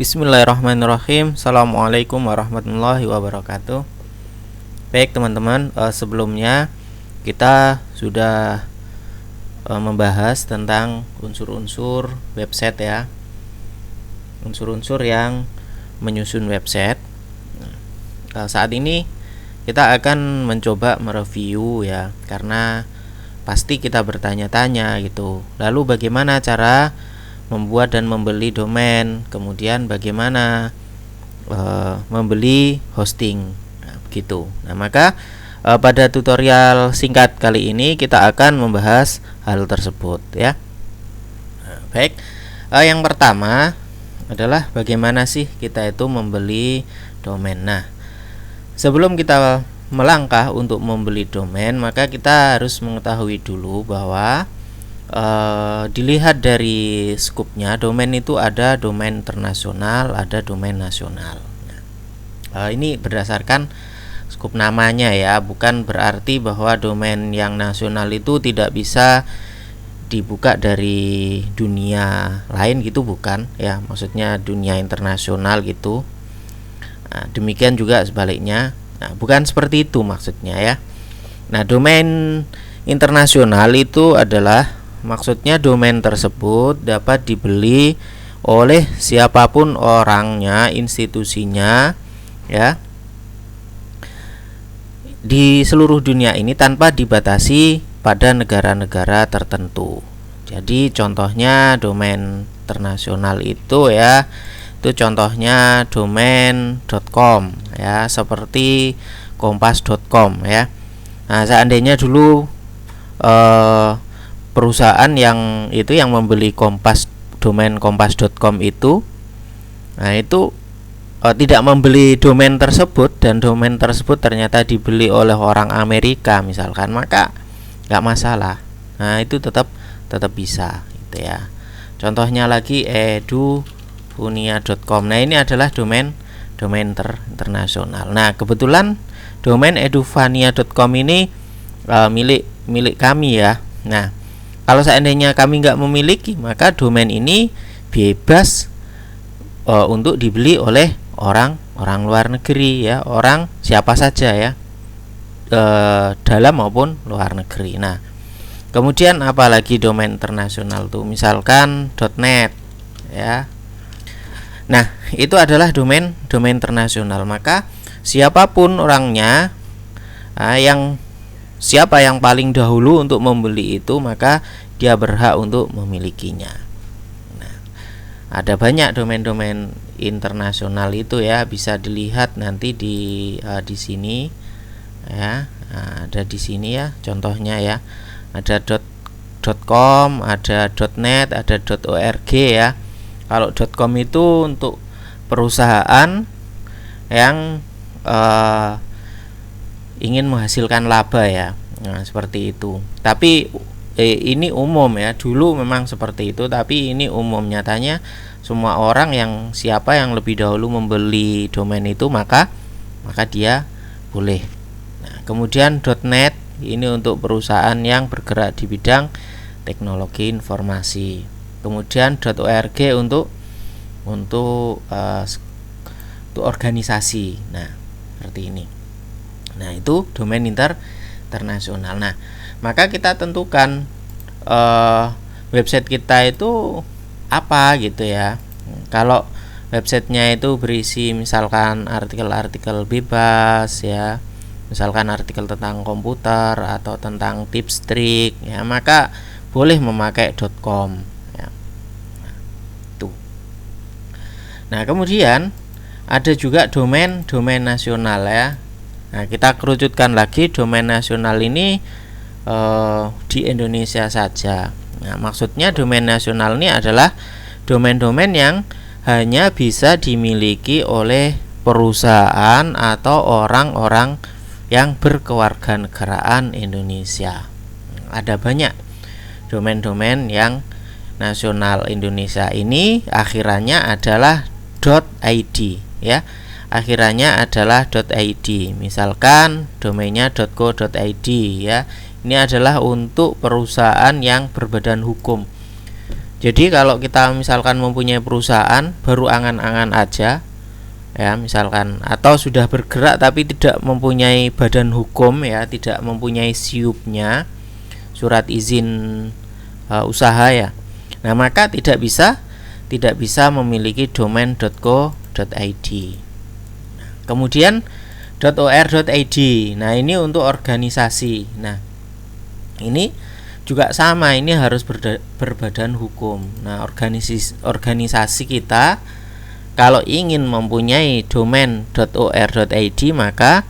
Bismillahirrahmanirrahim. Assalamualaikum warahmatullahi wabarakatuh. Baik teman-teman, sebelumnya kita sudah membahas tentang unsur-unsur website ya, unsur-unsur yang menyusun website. Saat ini kita akan mencoba mereview ya, karena pasti kita bertanya-tanya gitu. Lalu bagaimana cara membuat dan membeli domain, kemudian bagaimana membeli hosting, begitu. Nah, maka pada tutorial singkat kali ini kita akan membahas hal tersebut ya. Baik, yang pertama adalah bagaimana sih kita itu membeli domain. Nah, sebelum kita melangkah untuk membeli domain, maka kita harus mengetahui dulu bahwa dilihat dari skupnya, domain itu ada domain internasional, ada domain nasional. Ini berdasarkan skup namanya ya, bukan berarti bahwa domain yang nasional itu tidak bisa dibuka dari dunia lain gitu, bukan ya, maksudnya dunia internasional gitu. Nah, demikian juga sebaliknya. Nah, bukan seperti itu maksudnya ya. Nah, domain internasional itu adalah maksudnya domain tersebut dapat dibeli oleh siapapun orangnya, institusinya ya, di seluruh dunia ini tanpa dibatasi pada negara-negara tertentu. Jadi contohnya domain internasional itu ya, itu contohnya domain.com ya, seperti kompas.com ya. Nah, seandainya dulu perusahaan yang membeli domain kompas.com itu, nah itu tidak membeli domain tersebut, dan domain tersebut ternyata dibeli oleh orang Amerika misalkan, maka nggak masalah. Nah, itu tetap bisa gitu ya. Contohnya lagi edufunia.com. Nah, ini adalah domain internasional. Nah, kebetulan domain edufania.com ini milik kami ya. Nah, kalau seandainya kami nggak memiliki, maka domain ini bebas untuk dibeli oleh orang luar negeri ya, orang siapa saja ya, dalam maupun luar negeri. Nah, kemudian apalagi domain internasional tuh, misalkan .net ya. Nah, itu adalah domain internasional. Maka siapapun orangnya, siapa yang paling dahulu untuk membeli itu, maka dia berhak untuk memilikinya. Nah, ada banyak domain-domain internasional itu ya, bisa dilihat nanti di sini ya. Nah, ada di sini ya contohnya ya. Ada .com, ada .net, ada .org ya. Kalau .com itu untuk perusahaan yang ingin menghasilkan laba ya. Nah, seperti itu. Tapi ini umum ya. Dulu memang seperti itu, tapi ini umum. Nyatanya semua orang siapa yang lebih dahulu membeli domain itu, maka dia boleh. Nah, kemudian .net ini untuk perusahaan yang bergerak di bidang teknologi informasi. Kemudian .org untuk organisasi. Nah, seperti ini. Nah, itu domain internasional. Nah, maka kita tentukan website kita itu apa gitu ya. Kalau websitenya itu berisi misalkan artikel-artikel bebas ya, misalkan artikel tentang komputer atau tentang tips trik ya, maka boleh memakai .com ya. Nah, kemudian ada juga domain nasional ya. Nah, kita kerucutkan lagi, domain nasional ini di Indonesia saja. Nah, maksudnya domain nasional ini adalah domain-domain yang hanya bisa dimiliki oleh perusahaan atau orang-orang yang berkewarganegaraan Indonesia. Ada banyak domain-domain yang nasional Indonesia ini akhirannya adalah .id ya. Akhirannya adalah .id. Misalkan domainnya .co.id ya. Ini adalah untuk perusahaan yang berbadan hukum. Jadi kalau kita misalkan mempunyai perusahaan baru angan-angan aja ya, misalkan, atau sudah bergerak tapi tidak mempunyai badan hukum ya, tidak mempunyai SIUP-nya, surat izin usaha ya. Nah, maka tidak bisa memiliki domain.co.id. Kemudian .or.id. Nah, ini untuk organisasi. Nah, ini juga sama, ini harus berbadan hukum. Nah, organisasi kita kalau ingin mempunyai domain .or.id, maka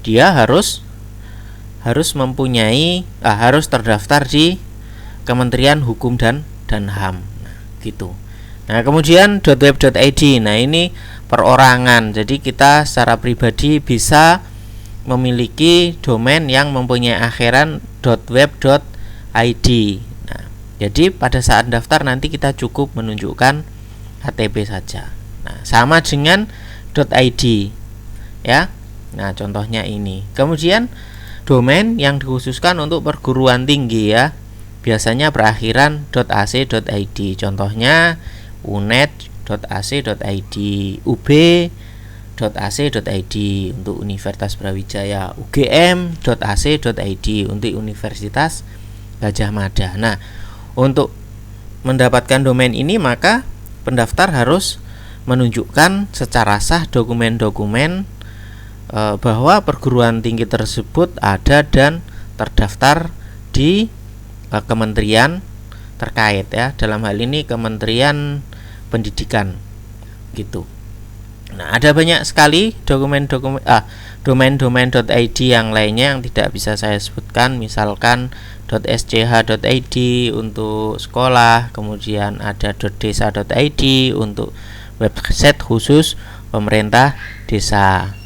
dia harus mempunyai harus terdaftar di Kementerian Hukum dan HAM. Nah, gitu. Nah, kemudian .web.id. Nah, ini perorangan. Jadi kita secara pribadi bisa memiliki domain yang mempunyai akhiran .web.id. Nah, jadi pada saat daftar nanti kita cukup menunjukkan KTP saja. Nah, sama dengan .id ya. Nah, contohnya ini. Kemudian domain yang dikhususkan untuk perguruan tinggi ya, biasanya berakhiran .ac.id. Contohnya unet.ac.id, ub.ac.id untuk Universitas Brawijaya, ugm.ac.id untuk Universitas Gadjah Mada. Nah, untuk mendapatkan domain ini maka pendaftar harus menunjukkan secara sah dokumen-dokumen bahwa perguruan tinggi tersebut ada dan terdaftar di kementerian terkait ya, dalam hal ini Kementerian Pendidikan gitu. Nah, ada banyak sekali domain.id yang lainnya yang tidak bisa saya sebutkan, misalkan .sch.id untuk sekolah, kemudian ada .desa.id untuk website khusus pemerintah desa.